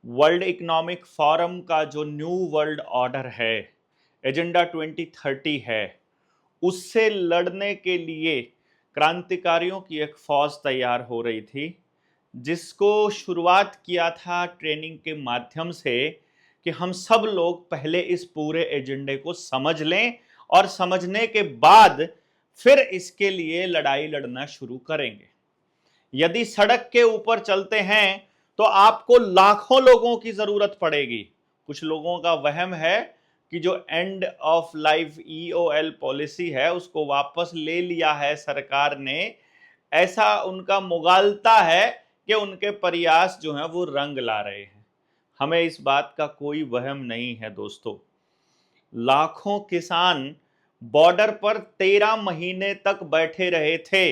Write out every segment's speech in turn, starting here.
World economic forum का जो new world order है, एजेंडा 2030 है, उससे लड़ने के लिए क्रांतिकारियों की एक फौज तैयार हो रही थी, जिसको शुरुआत किया था ट्रेनिंग के माध्यम से कि हम सब लोग पहले इस पूरे एजेंडे को समझ लें और समझने के बाद फिर इसके लिए लड़ाई लड़ना शुरू करेंगे। यदि सड़क के ऊपर चलते हैं तो आपको लाखों लोगों की जरूरत पड़ेगी। कुछ लोगों का वहम है कि जो end of life EOL policy है उसको वापस ले लिया है सरकार ने, ऐसा उनका मुगालता है कि उनके प्रयास जो हैं वो रंग ला रहे हैं। हमें इस बात का कोई वहम नहीं है दोस्तों। लाखों किसान बॉर्डर पर 13 महीने तक बैठे रहे थे।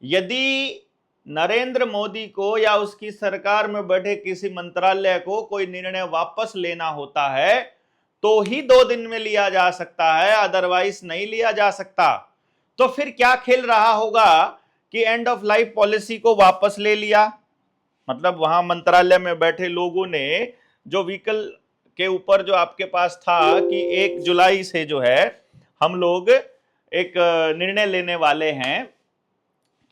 यदि नरेंद्र मोदी को या उसकी सरकार में बैठे किसी मंत्रालय को कोई निर्णय वापस लेना होता है तो ही 2 दिन में लिया जा सकता है, अदरवाइज नहीं लिया जा सकता। तो फिर क्या खेल रहा होगा कि एंड ऑफ लाइफ पॉलिसी को वापस ले लिया, मतलब वहां मंत्रालय में बैठे लोगों ने जो व्हीकल के ऊपर जो आपके पास था कि 1 जुलाई से जो है हम लोग एक निर्णय लेने वाले हैं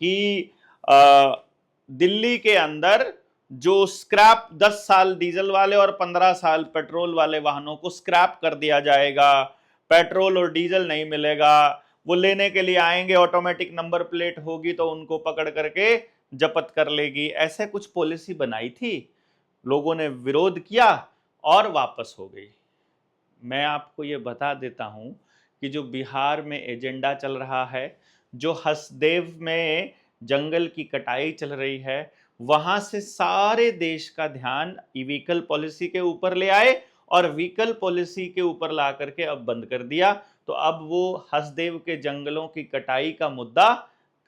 कि दिल्ली के अंदर जो स्क्रैप 10 साल डीजल वाले और 15 साल पेट्रोल वाले वाहनों को स्क्रैप कर दिया जाएगा, पेट्रोल और डीजल नहीं मिलेगा। वो लेने के लिए आएंगे, ऑटोमेटिक नंबर प्लेट होगी तो उनको पकड़ करके जब्त कर लेगी। ऐसे कुछ पॉलिसी बनाई थी, लोगों ने विरोध किया और वापस हो गई। मैं आपको ये बता देता हूं कि जो बिहार में एजेंडा चल रहा है, जो हसदेव में जंगल की कटाई चल रही है, वहां से सारे देश का ध्यान व्हीकल पॉलिसी के ऊपर ले आए और व्हीकल पॉलिसी के ऊपर ला करके अब बंद कर दिया। तो अब वो हसदेव के जंगलों की कटाई का मुद्दा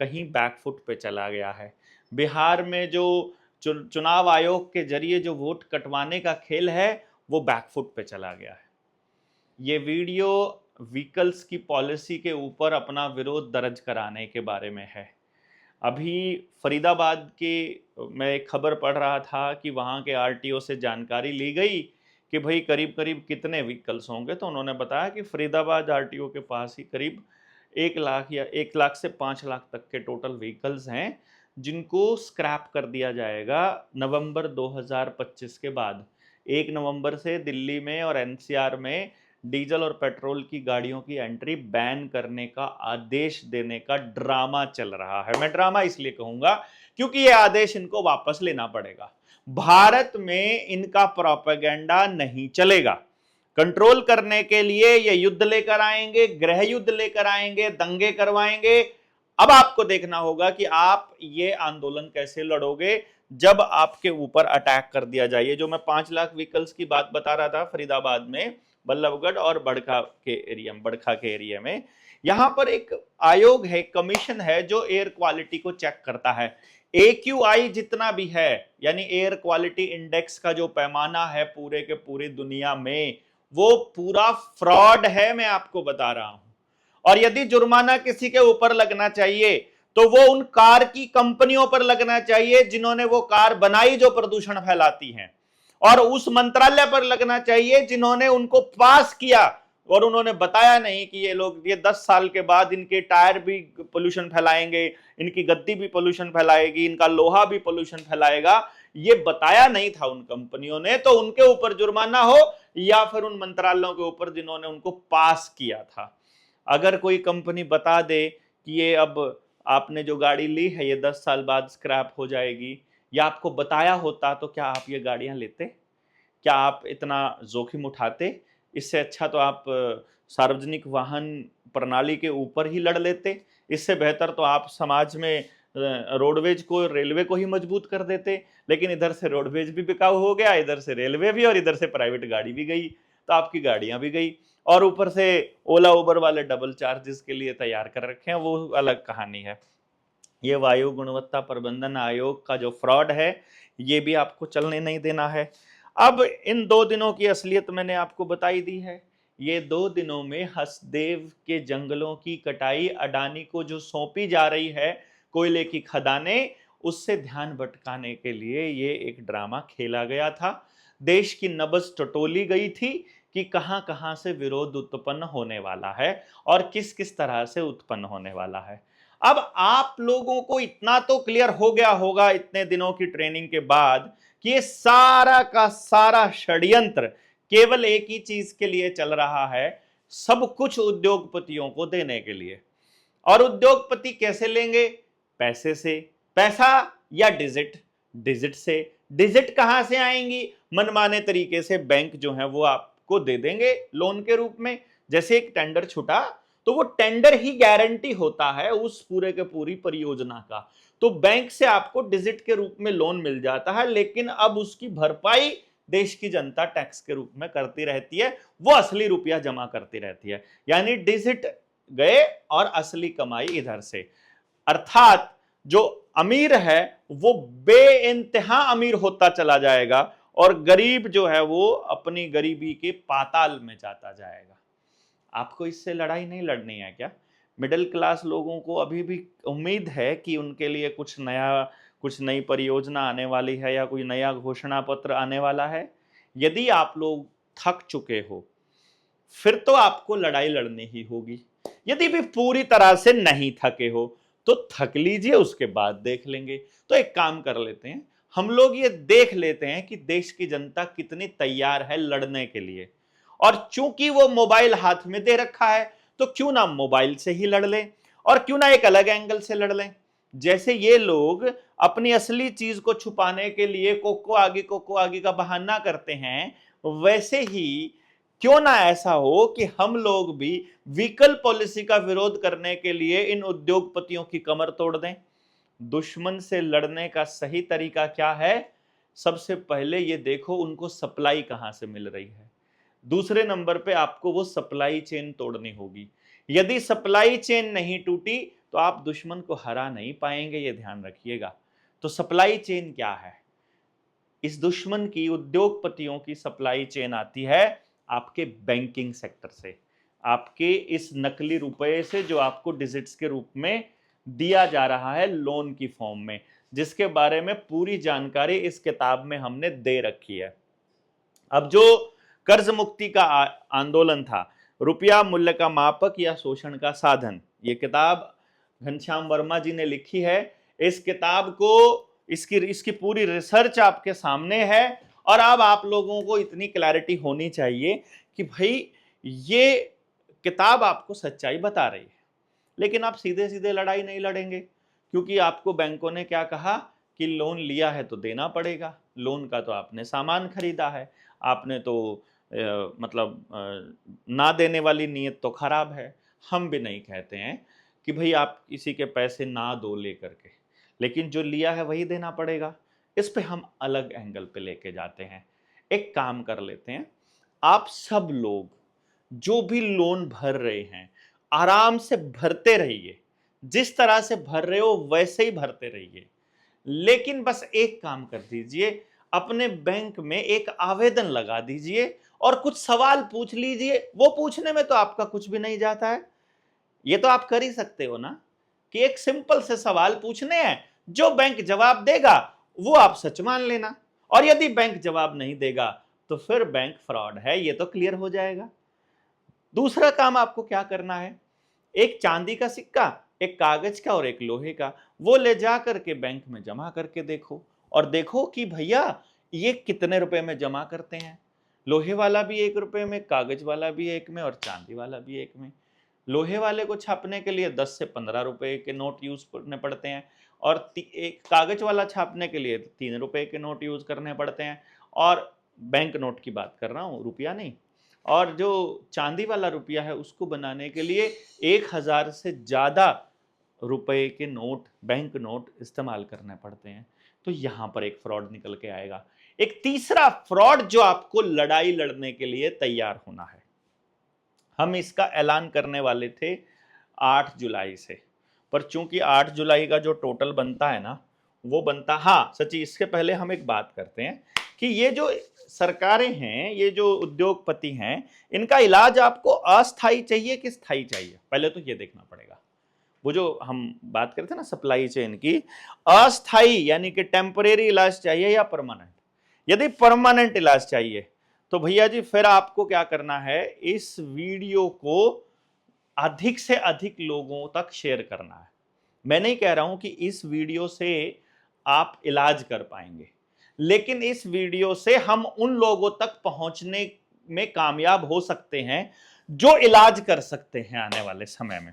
कहीं बैकफुट पे चला गया है। बिहार में जो चुनाव आयोग के जरिए जो वोट कटवाने का खेल है वो बैकफुट पे चला गया है। ये वीडियो व्हीकल्स की पॉलिसी के ऊपर अपना विरोध दर्ज कराने के बारे में है। अभी फरीदाबाद के मैं एक खबर पढ़ रहा था कि वहाँ के आरटीओ से जानकारी ली गई कि भाई करीब करीब कितने व्हीकल्स होंगे, तो उन्होंने बताया कि फरीदाबाद आरटीओ के पास ही करीब 1 लाख या 1 लाख से 5 लाख तक के टोटल व्हीकल्स हैं जिनको स्क्रैप कर दिया जाएगा नवंबर 2025 के बाद। 1 नवंबर से दिल्ली में और एनसीआर में डीजल और पेट्रोल की गाड़ियों की एंट्री बैन करने का आदेश देने का ड्रामा चल रहा है। मैं ड्रामा इसलिए कहूंगा क्योंकि यह आदेश इनको वापस लेना पड़ेगा। भारत में इनका प्रोपेगेंडा नहीं चलेगा। कंट्रोल करने के लिए ये युद्ध लेकर आएंगे, गृह युद्ध लेकर आएंगे, दंगे करवाएंगे। अब आपको देखना होगा कि आप ये आंदोलन कैसे लड़ोगे जब आपके ऊपर अटैक कर दिया जाए। जो मैं 5 लाख व्हीकल्स की बात बता रहा था फरीदाबाद में, बल्लभगढ़ और बड़खा के एरिया में, यहां पर एक आयोग है, कमीशन है जो एयर क्वालिटी को चेक करता है। AQI जितना भी है, यानी एयर क्वालिटी इंडेक्स का जो पैमाना है पूरे के पूरी दुनिया में, वो पूरा फ्रॉड है, मैं आपको बता रहा हूं। और यदि जुर्माना किसी के ऊपर लगना चाहिए तो वो उन कार की कंपनियों पर लगना चाहिए जिन्होंने वो कार बनाई जो प्रदूषण फैलाती हैं, और उस मंत्रालय पर लगना चाहिए जिन्होंने उनको पास किया और उन्होंने बताया नहीं कि ये लोग 10 साल के बाद इनके टायर भी पोल्यूशन फैलाएंगे, इनकी गद्दी भी पोल्यूशन फैलाएगी, इनका लोहा भी पोल्यूशन फैलाएगा। ये बताया नहीं था उन कंपनियों ने, तो उनके ऊपर जुर्माना हो या फिर उन मंत्रालयों के ऊपर जिन्होंने उनको पास किया था। अगर कोई कंपनी बता दे कि ये अब आपने जो गाड़ी ली है ये 10 साल बाद स्क्रैप हो जाएगी, या आपको बताया होता, तो क्या आप ये गाड़ियां लेते? क्या आप इतना जोखिम उठाते? इससे अच्छा तो आप सार्वजनिक वाहन प्रणाली के ऊपर ही लड़ लेते। इससे बेहतर तो आप समाज में रोडवेज को, रेलवे को ही मजबूत कर देते। लेकिन इधर से रोडवेज भी बिकाऊ हो गया, इधर से रेलवे भी, और इधर से प्राइवेट गाड़ी भी गई, तो आपकी गाड़ियां भी गई। और ऊपर से ओला उबर वाले डबल चार्जेस के लिए तैयार कर रखे हैं, वो अलग कहानी है। ये वायु गुणवत्ता प्रबंधन आयोग का जो फ्रॉड है ये भी आपको चलने नहीं देना है। अब इन 2 दिनों की असलियत मैंने आपको बताई दी है। ये 2 दिनों में हसदेव के जंगलों की कटाई अडानी को जो सौंपी जा रही है, कोयले की खदानें, उससे ध्यान भटकाने के लिए ये एक ड्रामा खेला गया था। देश की नब्ज टटोली गई थी कि कहां कहां से विरोध उत्पन्न होने वाला है और किस किस तरह से उत्पन्न होने वाला है। अब आप लोगों को इतना तो क्लियर हो गया होगा इतने दिनों की ट्रेनिंग के बाद कि ये सारा का सारा षड्यंत्र केवल एक ही चीज के लिए चल रहा है, सब कुछ उद्योगपतियों को देने के लिए। और उद्योगपति कैसे लेंगे? पैसे से। पैसा या डिजिट? डिजिट से। डिजिट कहां से आएंगी? मनमाने तरीके से बैंक जो है वो आपको दे देंगे लोन के रूप में। जैसे एक टेंडर छूटा तो वो टेंडर ही गारंटी होता है उस पूरे के पूरी परियोजना का। तो बैंक से आपको डिजिट के रूप में लोन मिल जाता है, लेकिन अब उसकी भरपाई देश की जनता टैक्स के रूप में करती रहती है, वो असली रुपया जमा करती रहती है। यानी डिजिट गए और असली कमाई इधर से। अर्थात जो अमीर है वो बेइंतहा अमीर होता चला जाएगा और गरीब जो है वो अपनी गरीबी के पाताल में जाता जाएगा। आपको इससे लड़ाई नहीं लड़नी है क्या? मिडिल क्लास लोगों को अभी भी उम्मीद है कि उनके लिए कुछ नया, कुछ नई परियोजना आने वाली है या कोई नया घोषणा पत्र आने वाला है। यदि आप लोग थक चुके हो फिर तो आपको लड़ाई लड़नी ही होगी। यदि भी पूरी तरह से नहीं थके हो तो थक लीजिए, उसके बाद देख लेंगे। तो एक काम कर लेते हैं, हम लोग ये देख लेते हैं कि देश की जनता कितनी तैयार है लड़ने के लिए। और चूंकि वो मोबाइल हाथ में दे रखा है तो क्यों ना मोबाइल से ही लड़ लें और क्यों ना एक अलग एंगल से लड़ लें। जैसे ये लोग अपनी असली चीज को छुपाने के लिए कोको आगे का बहाना करते हैं, वैसे ही क्यों ना ऐसा हो कि हम लोग भी व्हीकल पॉलिसी का विरोध करने के लिए इन उद्योगपतियों की कमर तोड़ दें। दुश्मन से लड़ने का सही तरीका क्या है? सबसे पहले ये देखो उनको सप्लाई कहां से मिल रही है। दूसरे नंबर पे आपको वो सप्लाई चेन तोड़नी होगी। यदि सप्लाई चेन नहीं टूटी तो आप दुश्मन को हरा नहीं पाएंगे, ये ध्यान रखिएगा। तो सप्लाई चेन क्या है? इस दुश्मन की, उद्योगपतियों की सप्लाई चेन आती है आपके बैंकिंग सेक्टर से, आपके इस नकली रुपए से जो आपको डिजिट्स के रूप में दिया जा रहा है लोन की फॉर्म में, जिसके बारे में पूरी जानकारी इस किताब में हमने दे रखी है। अब जो कर्ज मुक्ति का आंदोलन था, रुपया मूल्य का मापक या शोषण का साधन, ये किताब घनश्याम वर्मा जी ने लिखी है। इस किताब को, इसकी पूरी रिसर्च आपके सामने है और अब आप लोगों को इतनी क्लैरिटी होनी चाहिए कि भाई ये किताब आपको सच्चाई बता रही है। लेकिन आप सीधे सीधे लड़ाई नहीं लड़ेंगे, क्योंकि आपको बैंकों ने क्या कहा कि लोन लिया है तो देना पड़ेगा। लोन का तो आपने सामान खरीदा है, आपने तो ना देने वाली नीयत तो खराब है। हम भी नहीं कहते हैं कि भाई आप किसी के पैसे ना दो लेकर के, लेकिन जो लिया है वही देना पड़ेगा। इस पे हम अलग एंगल पे लेके जाते हैं। एक काम कर लेते हैं, आप सब लोग जो भी लोन भर रहे हैं आराम से भरते रहिए, जिस तरह से भर रहे हो वैसे ही भरते रहिए। लेकिन बस एक काम कर दीजिए, अपने बैंक में एक आवेदन लगा दीजिए और कुछ सवाल पूछ लीजिए। वो पूछने में तो आपका कुछ भी नहीं जाता है। ये तो आप कर ही सकते हो ना कि एक सिंपल से सवाल पूछने हैं, जो बैंक जवाब देगा वो आप सच मान लेना, और यदि बैंक जवाब नहीं देगा तो फिर बैंक फ्रॉड है, ये तो क्लियर हो जाएगा। दूसरा काम आपको क्या करना है, एक चांदी का सिक्का, एक कागज का और एक लोहे का, वो ले जा करके बैंक में जमा करके देखो और देखो कि भैया ये कितने रुपए में जमा करते हैं। लोहे वाला भी 1 रुपए में, कागज वाला भी 1 में और चांदी वाला भी 1 में। लोहे वाले को छापने के लिए 10 से 15 रुपए के नोट यूज करने पड़ते हैं और एक कागज वाला छापने के लिए 3 रुपए के नोट यूज करने पड़ते हैं। और बैंक नोट की बात कर रहा हूँ, रुपया नहीं। और जो चांदी वाला रुपया है उसको बनाने के लिए 1000 से ज्यादा रुपए के नोट, बैंक नोट इस्तेमाल करने पड़ते हैं। तो यहां पर एक फ्रॉड निकल के आएगा। एक तीसरा फ्रॉड जो आपको लड़ाई लड़ने के लिए तैयार होना है, हम इसका ऐलान करने वाले थे 8 जुलाई से, पर चूंकि 8 जुलाई का जो टोटल बनता है ना वो बनता, हाँ सची, इसके पहले हम एक बात करते हैं कि ये जो सरकारें हैं, ये जो उद्योगपति हैं, इनका इलाज आपको अस्थायी चाहिए कि स्थायी चाहिए, पहले तो ये देखना पड़ेगा। वो जो हम बात करते हैं ना सप्लाई चेन की, अस्थायी यानी कि टेम्परेरी इलाज चाहिए या परमानेंट। यदि परमानेंट इलाज चाहिए तो भैया जी फिर आपको क्या करना है, इस वीडियो को अधिक से अधिक लोगों तक शेयर करना है। मैं नहीं कह रहा हूं कि इस वीडियो से आप इलाज कर पाएंगे, लेकिन इस वीडियो से हम उन लोगों तक पहुंचने में कामयाब हो सकते हैं जो इलाज कर सकते हैं आने वाले समय में।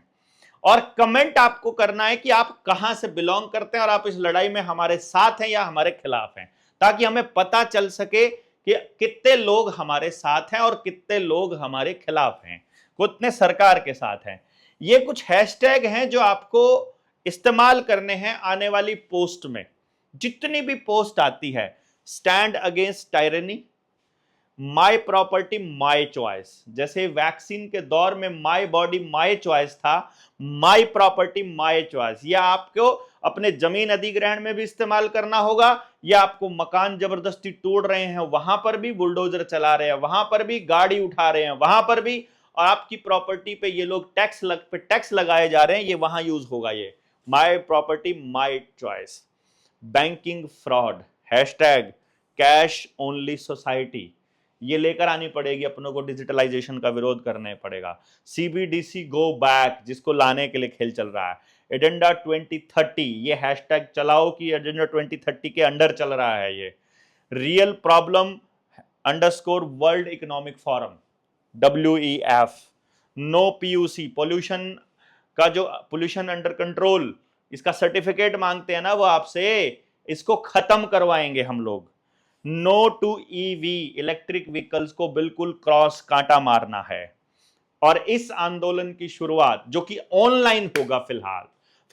और कमेंट आपको करना है कि आप कहां से बिलोंग करते हैं और आप इस लड़ाई में हमारे साथ हैं या हमारे खिलाफ हैं, ताकि हमें पता चल सके कि कितने लोग हमारे साथ हैं और कितने लोग हमारे खिलाफ हैं, कितने सरकार के साथ हैं। ये कुछ हैशटैग हैं जो आपको इस्तेमाल करने हैं आने वाली पोस्ट में। जितनी भी पोस्ट आती है, stand against tyranny, my property my choice, जैसे वैक्सीन के दौर में माय बॉडी माय चॉइस था, माय प्रॉपर्टी माय चॉइस, यह आपको अपने जमीन अधिग्रहण में भी इस्तेमाल करना होगा, या आपको मकान जबरदस्ती तोड़ रहे हैं वहां पर भी बुलडोजर चला रहे हैं, वहां पर भी गाड़ी उठा रहे हैं, वहां पर भी, और आपकी प्रॉपर्टी पे ये लोग टैक्स लगाए जा रहे हैं, ये वहां यूज होगा। ये my property my choice. Banking fraud, hashtag cash only society, ये लेकर आनी पड़ेगी अपनों को, डिजिटलाइजेशन का विरोध करना पड़ेगा। सीबीडीसी गो बैक, जिसको लाने के लिए खेल चल रहा है। एजेंडा 2030, ये हैशटैग चलाओ कि एजेंडा 2030 के अंडर चल रहा है ये। Real problem underscore world economic forum, WEF। No PUC, pollution का जो पोल्यूशन अंडर कंट्रोल, इसका सर्टिफिकेट मांगते हैं ना वो आपसे, इसको खत्म करवाएंगे हम लोग। No to EV, electric vehicles को बिल्कुल क्रॉस कांटा मारना है। और इस आंदोलन की शुरुआत जो कि ऑनलाइन होगा,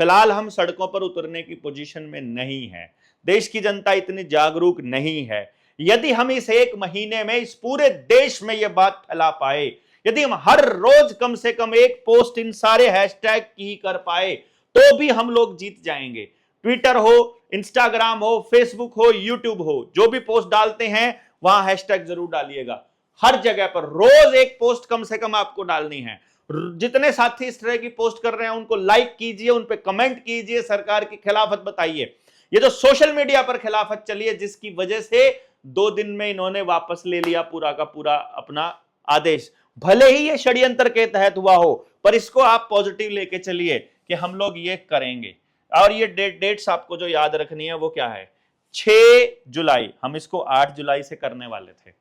फिलहाल हम सड़कों पर उतरने की पोजीशन में नहीं है, देश की जनता इतनी जागरूक नहीं है। यदि हम इस एक महीने में इस पूरे देश में यह बात फैला पाए, यदि हम हर रोज कम से कम एक पोस्ट इन सारे हैशटैग की कर पाए, तो भी हम लोग जीत जाएंगे। ट्विटर हो, इंस्टाग्राम हो, फेसबुक हो, यूट्यूब हो, जो भी पोस्ट डालते हैं वहां हैशटैग जरूर डालिएगा। हर जगह पर रोज एक पोस्ट कम से कम आपको डालनी है। जितने साथी इस तरह की पोस्ट कर रहे हैं उनको लाइक कीजिए, उन पे कमेंट कीजिए, सरकार की खिलाफत बताइए। ये जो सोशल मीडिया पर खिलाफत चली है, जिसकी वजह से 2 दिन में इन्होंने वापस ले लिया पूरा का पूरा अपना आदेश, भले ही ये षड्यंत्र के तहत हुआ हो, पर इसको आप पॉजिटिव लेके चलिए कि हम लोग ये करेंगे। और ये डेट्स आपको जो याद रखनी है वो क्या है, 6 जुलाई, हम इसको 8 जुलाई से करने वाले थे,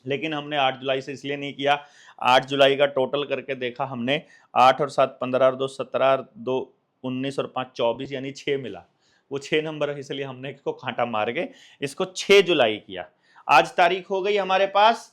लेकिन हमने 8 जुलाई से इसलिए नहीं किया, 8 जुलाई का टोटल करके देखा हमने, 8 और 7 15 और 2 17 और 2 19 और 5 24, यानी 6 मिला, वो 6 नंबर है, इसलिए हमने इसको कांटा मार के इसको 6 जुलाई किया। आज तारीख हो गई हमारे पास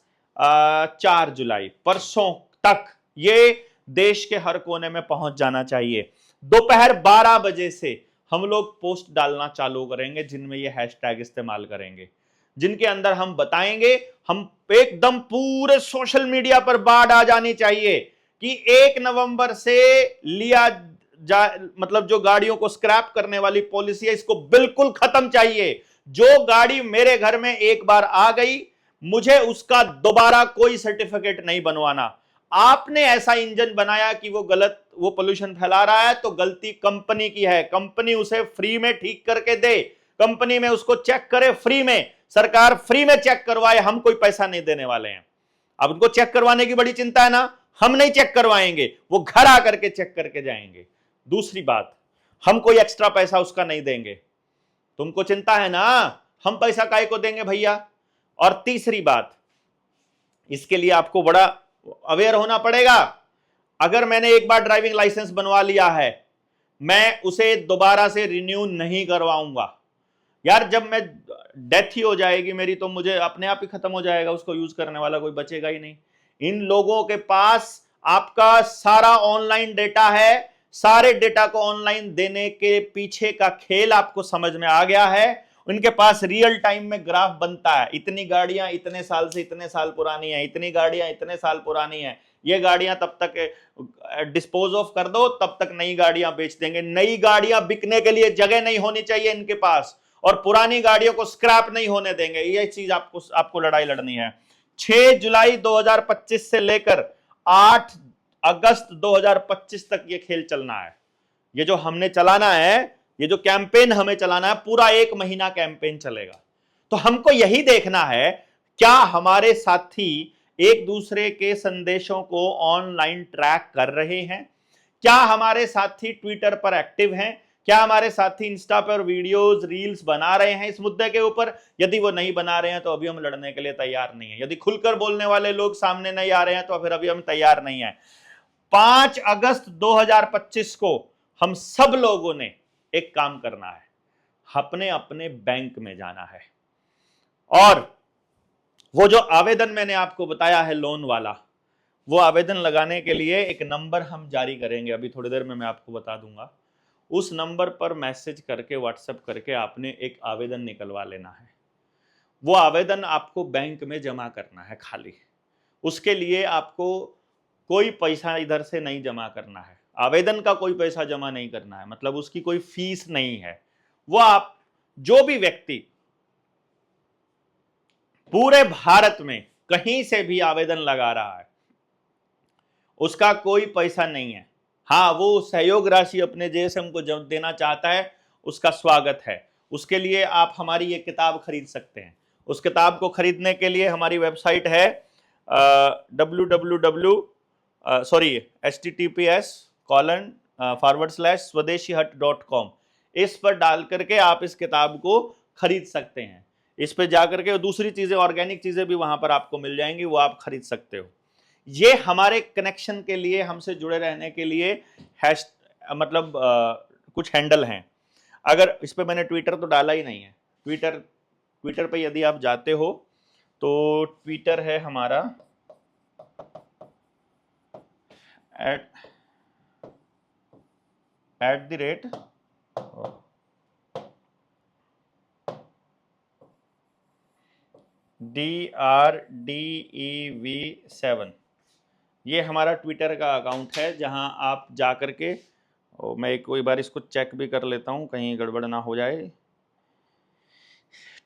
4 जुलाई, परसों तक ये देश के हर कोने में पहुंच जाना चाहिए। दोपहर 12 बजे से हम लोग पोस्ट डालना चालू करेंगे जिनमें ये हैशटैग इस्तेमाल करेंगे, जिनके अंदर हम बताएंगे, हम एकदम पूरे सोशल मीडिया पर बाढ़ आ जानी चाहिए कि 1 नवंबर से लिया जा, मतलब जो गाड़ियों को स्क्रैप करने वाली पॉलिसी है, इसको बिल्कुल खत्म चाहिए। जो गाड़ी मेरे घर में एक बार आ गई, मुझे उसका दोबारा कोई सर्टिफिकेट नहीं बनवाना। आपने ऐसा इंजन बनाया कि वो गलत, वो पोल्यूशन फैला रहा है, तो गलती कंपनी की है, कंपनी उसे फ्री में ठीक करके दे, कंपनी में उसको चेक करे फ्री में, सरकार फ्री में चेक करवाए, हम कोई पैसा नहीं देने वाले हैं। अब उनको चेक करवाने की बड़ी चिंता है ना, हम नहीं चेक करवाएंगे, वो घर आकर के चेक करके जाएंगे। दूसरी बात, हम कोई एक्स्ट्रा पैसा उसका नहीं देंगे, तुमको चिंता है ना, हम पैसा काहे को देंगे भैया। और तीसरी बात, इसके लिए आपको बड़ा अवेयर होना पड़ेगा। अगर मैंने एक बार ड्राइविंग लाइसेंस बनवा लिया है, मैं उसे दोबारा से रिन्यू नहीं करवाऊंगा यार। जब मैं डेथ ही हो जाएगी मेरी, तो मुझे अपने आप ही खत्म हो जाएगा, उसको यूज करने वाला कोई बचेगा ही नहीं। इन लोगों के पास आपका सारा ऑनलाइन डेटा है, सारे डेटा को ऑनलाइन देने के पीछे का खेल आपको समझ में आ गया है। उनके पास रियल टाइम में ग्राफ बनता है, इतनी गाड़ियां इतने साल से इतने साल पुरानी है, इतनी गाड़ियां इतने साल पुरानी है, ये गाड़ियां तब तक डिस्पोज ऑफ कर दो, तब तक नई गाड़ियां बेच देंगे। नई गाड़ियां बिकने के लिए जगह नहीं होनी चाहिए इनके पास, और पुरानी गाड़ियों को स्क्रैप नहीं होने देंगे। ये चीज आपको लड़ाई लड़नी है। 6 जुलाई 2025 से लेकर 8 अगस्त 2025 तक ये खेल चलना है। ये जो हमने चलाना है, ये जो कैंपेन हमें चलाना है, पूरा 1 महीना कैंपेन चलेगा। तो हमको यही देखना है, क्या हमारे साथी एक दूसरे के संदेशों को ऑनलाइन ट्रैक कर रहे हैं, क्या हमारे साथी ट्विटर पर एक्टिव हैं, क्या हमारे साथी इंस्टा पर वीडियोस रील्स बना रहे हैं इस मुद्दे के ऊपर। यदि वो नहीं बना रहे हैं तो अभी हम लड़ने के लिए तैयार नहीं है। यदि खुलकर बोलने वाले लोग सामने नहीं आ रहे हैं तो फिर अभी हम तैयार नहीं है। 5 अगस्त 2025 को हम सब लोगों ने एक काम करना है, अपने अपने बैंक में जाना है और वो जो आवेदन मैंने आपको बताया है लोन वाला, वो आवेदन लगाने के लिए एक नंबर हम जारी करेंगे, अभी थोड़ी देर में मैं आपको बता दूंगा। उस नंबर पर मैसेज करके व्हाट्सएप करके आपने एक आवेदन निकलवा लेना है। वो आवेदन आपको बैंक में जमा करना है खाली। उसके लिए आपको कोई पैसा इधर से नहीं जमा करना है, आवेदन का कोई पैसा जमा नहीं करना है, मतलब उसकी कोई फीस नहीं है। वो आप जो भी व्यक्ति पूरे भारत में कहीं से भी आवेदन लगा रहा है उसका कोई पैसा नहीं है। हाँ, वो सहयोग राशि अपने जेएसएम को जब देना चाहता है उसका स्वागत है। उसके लिए आप हमारी ये किताब खरीद सकते हैं। उस किताब को खरीदने के लिए हमारी वेबसाइट है https://swadeshi-hut.com। इस पर डाल करके आप इस किताब को खरीद सकते हैं। इस पर जाकर के दूसरी चीजें, ऑर्गेनिक चीजें भी वहां पर आपको मिल जाएंगी, वो आप खरीद सकते हो। ये हमारे कनेक्शन के लिए, हमसे जुड़े रहने के लिए कुछ हैंडल हैं। अगर इस पे मैंने ट्विटर तो डाला ही नहीं है, ट्विटर पे यदि आप जाते हो तो ट्विटर है हमारा @DRDEV7। ये हमारा ट्विटर का अकाउंट है जहां आप जा कर के, मैं कोई बार इसको चेक भी कर लेता हूं कहीं गड़बड़ ना हो जाए।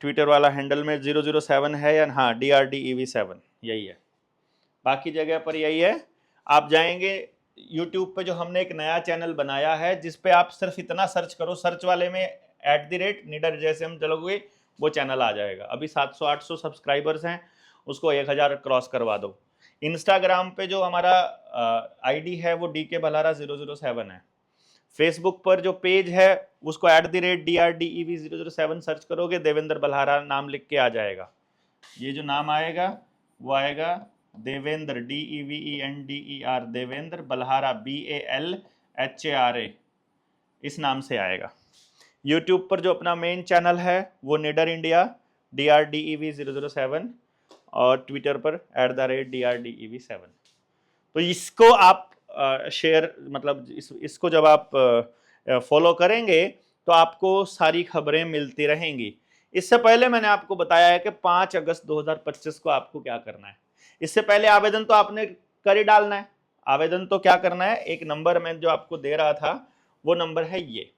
ट्विटर वाला हैंडल में 007 है या हाँ, DRDEV7 यही है, बाकी जगह पर यही है। आप जाएंगे यूट्यूब पे, जो हमने एक नया चैनल बनाया है जिस पे आप सिर्फ इतना सर्च करो, सर्च वाले में @निडर जैसे हम चलोगे वो चैनल आ जाएगा। अभी 700-800 सब्सक्राइबर्स हैं, उसको 1000 क्रॉस करवा दो। इंस्टाग्राम पे जो हमारा आईडी है वो DK Bhallara 007 है। फेसबुक पर जो पेज है उसको @DRDEV007 सर्च करोगे, देवेंद्र बल्हारा नाम लिख के आ जाएगा। ये जो नाम आएगा वो आएगा देवेंद्र, DEVENDER, देवेंद्र बल्हारा, BALHARA, इस नाम से आएगा। यूट्यूब पर जो अपना मेन चैनल है वो निडर इंडिया DRDEV007 और ट्विटर पर @DRDEV7। तो इसको आप शेयर, मतलब इसको जब आप फॉलो करेंगे तो आपको सारी खबरें मिलती रहेंगी। इससे पहले मैंने आपको बताया है कि 5 अगस्त 2025 को आपको क्या करना है। इससे पहले आवेदन तो आपने कर ही डालना है। आवेदन तो क्या करना है, एक नंबर मैं जो आपको दे रहा था वो नंबर है ये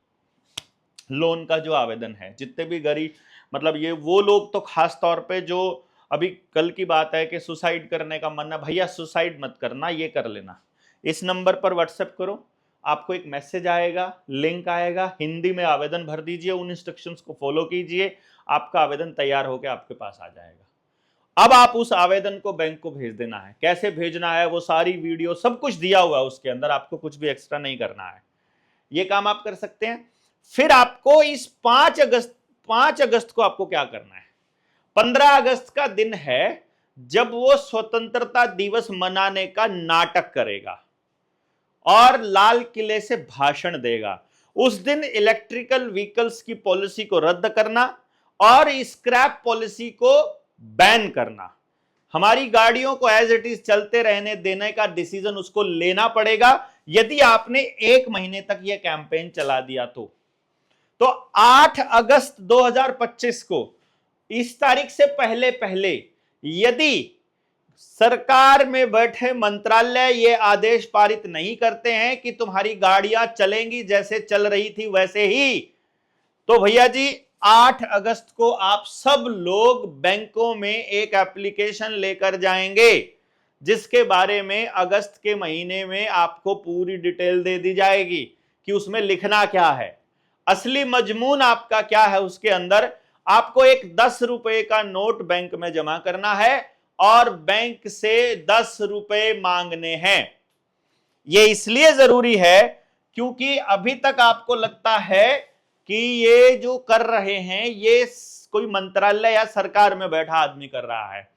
लोन का जो आवेदन है। जितने भी गरीब, मतलब ये वो लोग तो खास तौर पे जो अभी कल की बात है कि सुसाइड करने का मन है, भैया सुसाइड मत करना, ये कर लेना। इस नंबर पर व्हाट्सएप करो, आपको एक मैसेज आएगा, लिंक आएगा, हिंदी में आवेदन भर दीजिए, उन इंस्ट्रक्शंस को फॉलो कीजिए, आपका आवेदन तैयार होकर आपके पास आ जाएगा। अब आप उस आवेदन को बैंक को भेज देना है। कैसे भेजना है वो सारी वीडियो सब कुछ दिया हुआ है उसके अंदर, आपको कुछ भी एक्स्ट्रा नहीं करना है। ये काम आप कर सकते हैं। फिर आपको इस 5 अगस्त को आपको क्या करना है, 15 अगस्त का दिन है जब वो स्वतंत्रता दिवस मनाने का नाटक करेगा और लाल किले से भाषण देगा। उस दिन इलेक्ट्रिकल व्हीकल्स की पॉलिसी को रद्द करना और स्क्रैप पॉलिसी को बैन करना, हमारी गाड़ियों को एज इट इज चलते रहने देने का डिसीजन उसको लेना पड़ेगा यदि आपने 1 महीने तक यह कैंपेन चला दिया तो 8 अगस्त 2025 को, इस तारीख से पहले पहले यदि सरकार में बैठे मंत्रालय ये आदेश पारित नहीं करते हैं कि तुम्हारी गाड़ियां चलेंगी जैसे चल रही थी वैसे ही, तो भैया जी 8 अगस्त को आप सब लोग बैंकों में एक एप्लीकेशन लेकर जाएंगे जिसके बारे में अगस्त के महीने में आपको पूरी डिटेल दे दी जाएगी कि उसमें लिखना क्या है, असली मजमून आपका क्या है उसके अंदर। आपको एक 10 रुपए का नोट बैंक में जमा करना है और बैंक से 10 रुपए मांगने हैं। यह इसलिए जरूरी है क्योंकि अभी तक आपको लगता है कि ये जो कर रहे हैं ये कोई मंत्रालय या सरकार में बैठा आदमी कर रहा है।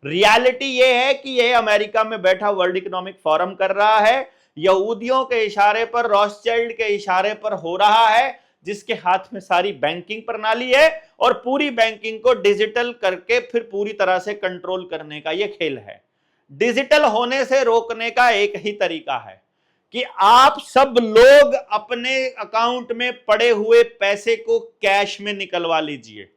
रियलिटी ये है कि ये अमेरिका में बैठा वर्ल्ड इकोनॉमिक फोरम कर रहा है, यहूदियों के इशारे पर, रॉथस्चाइल्ड के इशारे पर हो रहा है, जिसके हाथ में सारी बैंकिंग प्रणाली है और पूरी बैंकिंग को डिजिटल करके फिर पूरी तरह से कंट्रोल करने का यह खेल है। डिजिटल होने से रोकने का एक ही तरीका है कि आप सब लोग अपने अकाउंट में पड़े हुए पैसे को कैश में निकलवा लीजिए।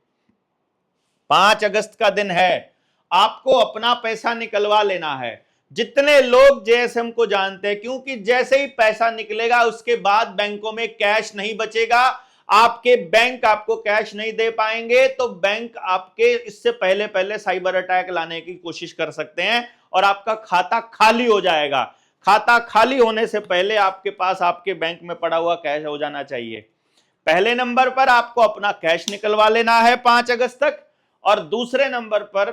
5 अगस्त का दिन है, आपको अपना पैसा निकलवा लेना है। जितने लोग जेएसएम को जानते हैं, क्योंकि जैसे ही पैसा निकलेगा उसके बाद बैंकों में कैश नहीं बचेगा, आपके बैंक आपको कैश नहीं दे पाएंगे, तो बैंक आपके इससे पहले पहले साइबर अटैक लाने की कोशिश कर सकते हैं और आपका खाता खाली हो जाएगा। खाता खाली होने से पहले आपके पास आपके बैंक में पड़ा हुआ कैश हो जाना चाहिए। पहले नंबर पर आपको अपना कैश निकलवा लेना है 5 अगस्त तक, और दूसरे नंबर पर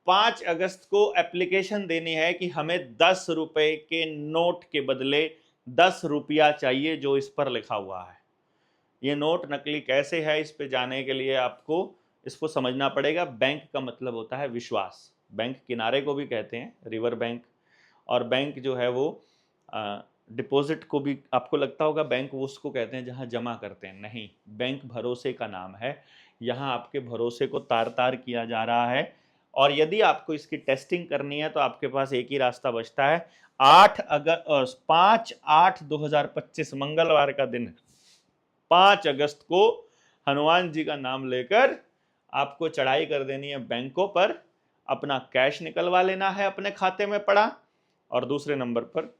5 अगस्त को एप्लीकेशन देनी है कि हमें 10 रुपए के नोट के बदले 10 रुपया चाहिए जो इस पर लिखा हुआ है। ये नोट नकली कैसे है, इस पे जाने के लिए आपको इसको समझना पड़ेगा। बैंक का मतलब होता है विश्वास। बैंक किनारे को भी कहते हैं रिवर बैंक, और बैंक जो है वो डिपॉजिट को भी, आपको लगता होगा बैंक वो उसको कहते हैं जहां जमा करते हैं, नहीं, बैंक भरोसे का नाम है। यहाँ आपके भरोसे को तार तार किया जा रहा है, और यदि आपको इसकी टेस्टिंग करनी है तो आपके पास एक ही रास्ता बचता है। 5/8/2025 मंगलवार का दिन है। 5 अगस्त को हनुमान जी का नाम लेकर आपको चढ़ाई कर देनी है बैंकों पर, अपना कैश निकलवा लेना है अपने खाते में पड़ा, और दूसरे नंबर पर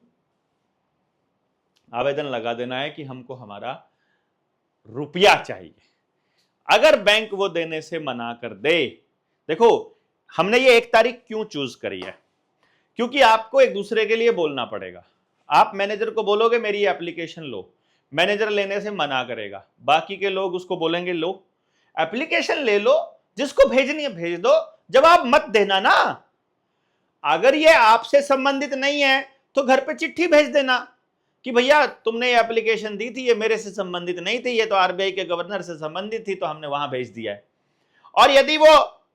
आवेदन लगा देना है कि हमको हमारा रुपया चाहिए। अगर बैंक वो देने से मना कर दे, देखो हमने ये 1 तारीख क्यों चूज करी है, क्योंकि आपको एक दूसरे के लिए बोलना पड़ेगा। आप मैनेजर को बोलोगे मेरी ये एप्लीकेशन लो, मैनेजर लेने से मना करेगा, बाकी के लोग उसको बोलेंगे लो एप्लीकेशन ले लो, जिसको भेजनी है भेज दो, जवाब मत देना ना। अगर ये आपसे संबंधित नहीं है तो घर पे चिट्ठी भेज देना कि भैया तुमने ये एप्लीकेशन दी थी, ये मेरे से संबंधित नहीं थी, ये तो आरबीआई के गवर्नर से संबंधित थी, तो हमने वहां भेज दिया है। और यदि वो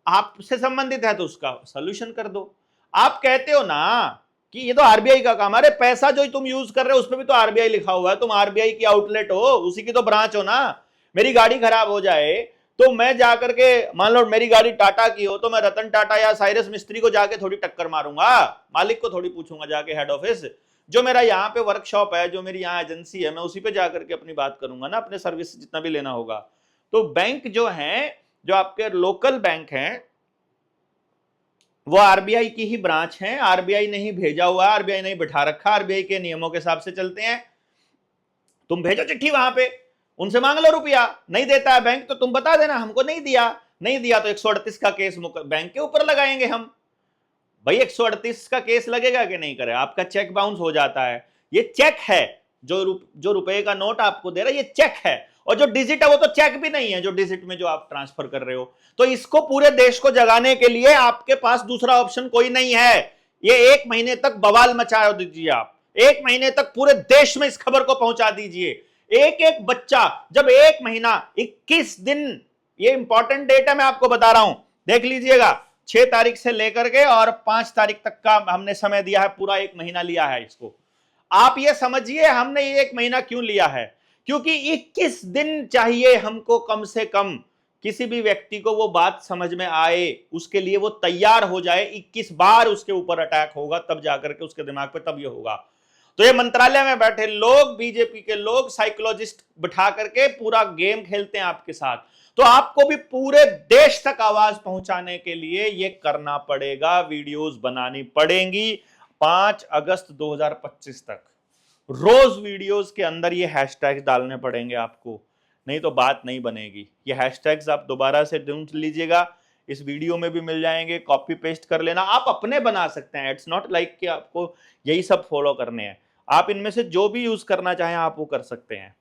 आपसे संबंधित है तो उसका सॉल्यूशन कर दो। आप कहते हो ना कि ये तो आरबीआई का काम है, अरे पैसा जो तुम यूज कर रहे हो उस पर भी तो आरबीआई लिखा हुआ है, तुम आरबीआई की आउटलेट हो, उसी की तो ब्रांच हो ना। मेरी गाड़ी खराब हो जाए तो मैं जाकर के, मान लो मेरी गाड़ी टाटा की हो, तो मैं रतन टाटा या साइरस मिस्त्री को जाके थोड़ी टक्कर मारूंगा, मालिक को थोड़ी पूछूंगा जाके हेड ऑफिस। जो मेरा यहाँ पे वर्कशॉप है, जो मेरी यहाँ एजेंसी है, मैं उसी पे जाकर के अपनी बात करूंगा ना, अपने सर्विस जितना भी लेना होगा। तो बैंक जो है, जो आपके लोकल बैंक हैं, वो आरबीआई की ही ब्रांच है, आरबीआई ने ही भेजा हुआ, आरबीआई ने ही बिठा रखा, आरबीआई के नियमों के हिसाब से चलते हैं। तुम भेजो चिट्ठी वहां पे, उनसे मांग लो रुपया। नहीं देता है बैंक तो तुम बता देना हमको नहीं दिया, नहीं दिया तो 138 का केस बैंक के ऊपर लगाएंगे हम। भाई 138 का केस लगेगा कि नहीं करे, आपका चेक बाउंस हो जाता है। ये चेक है, जो रुपए का नोट आपको दे रहा है ये चेक है, और जो डिजिट है वो तो चेक भी नहीं है, जो डिजिट में जो आप ट्रांसफर कर रहे हो। तो इसको पूरे देश को जगाने के लिए आपके पास दूसरा ऑप्शन कोई नहीं है। ये 1 महीने तक बवाल मचा दीजिए आप, 1 महीने तक पूरे देश में इस खबर को पहुंचा दीजिए। एक एक बच्चा, जब 1 महीना 21 दिन, ये इंपॉर्टेंट डेट है, मैं आपको बता रहा हूं, देख लीजिएगा। 6 तारीख से लेकर के और 5 तारीख तक का हमने समय दिया है, पूरा 1 महीना लिया है इसको। आप ये समझिए हमने ये 1 महीना क्यों लिया है, क्योंकि 21 दिन चाहिए हमको कम से कम, किसी भी व्यक्ति को वो बात समझ में आए, उसके लिए वो तैयार हो जाए। 21 बार उसके ऊपर अटैक होगा तब जाकर के उसके दिमाग पे तब ये होगा। तो ये मंत्रालय में बैठे लोग, बीजेपी के लोग, साइकोलॉजिस्ट बिठा करके पूरा गेम खेलते हैं आपके साथ। तो आपको भी पूरे देश तक आवाज पहुंचाने के लिए ये करना पड़ेगा, वीडियोस बनानी पड़ेंगी। 5 अगस्त 2025 तक रोज वीडियोस के अंदर ये हैशटैग डालने पड़ेंगे आपको, नहीं तो बात नहीं बनेगी। ये हैशटैग्स आप दोबारा से ढूंढ लीजिएगा, इस वीडियो में भी मिल जाएंगे, कॉपी पेस्ट कर लेना, आप अपने बना सकते हैं। इट्स नॉट लाइक कि आपको यही सब फॉलो करने हैं, आप इनमें से जो भी यूज करना चाहें आप वो कर सकते हैं।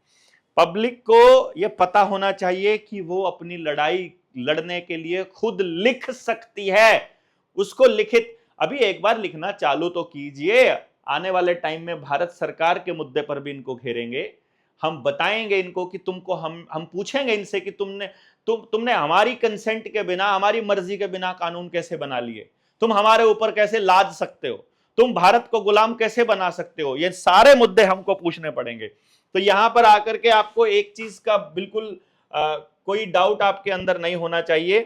पब्लिक को ये पता होना चाहिए कि वो अपनी लड़ाई लड़ने के लिए खुद लिख सकती है, उसको लिखित अभी एक बार लिखना चालू तो कीजिए। आने वाले टाइम में भारत सरकार के मुद्दे पर भी इनको घेरेंगे, हम बताएंगे इनको कि तुमको हम पूछेंगे इनसे कि तुमने हमारी कंसेंट के बिना, हमारी मर्जी के बिना कानून कैसे बना लिए, तुम हमारे ऊपर कैसे लाद सकते हो, तुम भारत को गुलाम कैसे बना सकते हो, ये सारे मुद्दे हमको पूछने पड़ेंगे। तो यहां पर आकर के आपको एक चीज का बिल्कुल कोई डाउट आपके अंदर नहीं होना चाहिए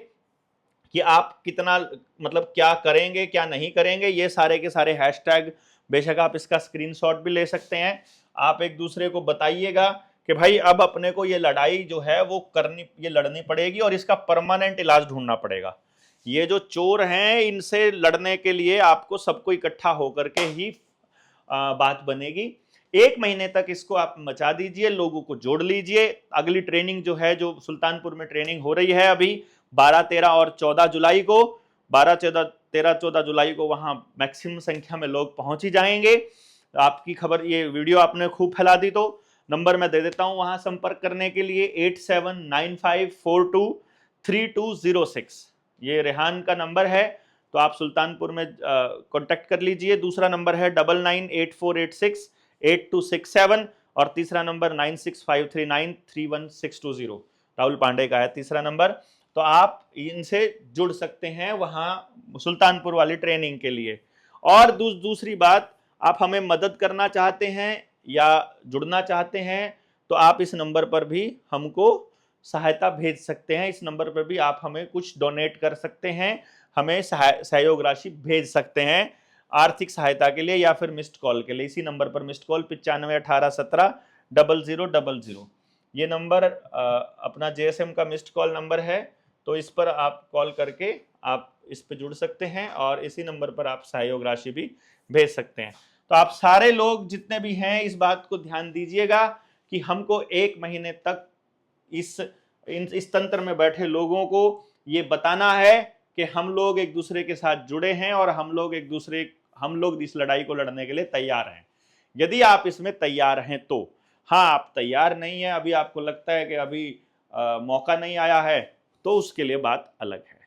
कि आप कितना मतलब क्या करेंगे क्या नहीं करेंगे। ये सारे के सारे हैशटैग, बेशक आप इसका स्क्रीनशॉट भी ले सकते हैं, आप एक दूसरे को बताइएगा कि भाई अब अपने को ये लड़ाई जो है वो ये लड़नी पड़ेगी और इसका परमानेंट इलाज ढूंढना पड़ेगा। ये जो चोर हैं इनसे लड़ने के लिए आपको सबको इकट्ठा होकर के ही बात बनेगी। 1 महीने तक इसको आप मचा दीजिए, लोगों को जोड़ लीजिए। अगली ट्रेनिंग जो है, जो सुल्तानपुर में ट्रेनिंग हो रही है अभी 12, 13 और 14 जुलाई को, 12, 13, 14 जुलाई को वहां मैक्सिमम संख्या में लोग पहुंच ही जाएंगे। आपकी खबर, ये वीडियो आपने खूब फैला दी, तो नंबर मैं दे देता हूं वहां संपर्क करने के लिए 8795423206। ये रेहान का नंबर है, तो आप सुल्तानपुर में कांटेक्ट कर लीजिए। दूसरा नंबर है 9984868267 और तीसरा नंबर 9653931620। राहुल पांडे का है तीसरा नंबर। तो आप इनसे जुड़ सकते हैं वहां सुल्तानपुर वाली ट्रेनिंग के लिए। और दूसरी बात, आप हमें मदद करना चाहते हैं या जुड़ना चाहते हैं तो आप इस नंबर पर भी हमको सहायता भेज सकते हैं। इस नंबर पर भी आप हमें कुछ डोनेट कर सकते हैं, हमें सहयोग राशि भेज सकते हैं आर्थिक सहायता के लिए या फिर मिस्ड कॉल के लिए। इसी नंबर पर मिस्ड कॉल 9518170000। ये नंबर अपना JSM का मिस्ड कॉल नंबर है, तो इस पर आप कॉल करके आप इस पे जुड़ सकते हैं और इसी नंबर पर आप सहयोग राशि भी भेज सकते हैं। तो आप सारे लोग जितने भी हैं इस बात को ध्यान दीजिएगा कि हमको 1 महीने तक इस तंत्र में बैठे लोगों को ये बताना है कि हम लोग एक दूसरे के साथ जुड़े हैं और हम लोग इस लड़ाई को लड़ने के लिए तैयार हैं। यदि आप इसमें तैयार हैं तो। हाँ, आप तैयार नहीं है, अभी आपको लगता है कि अभी मौका नहीं आया है, तो उसके लिए बात अलग है।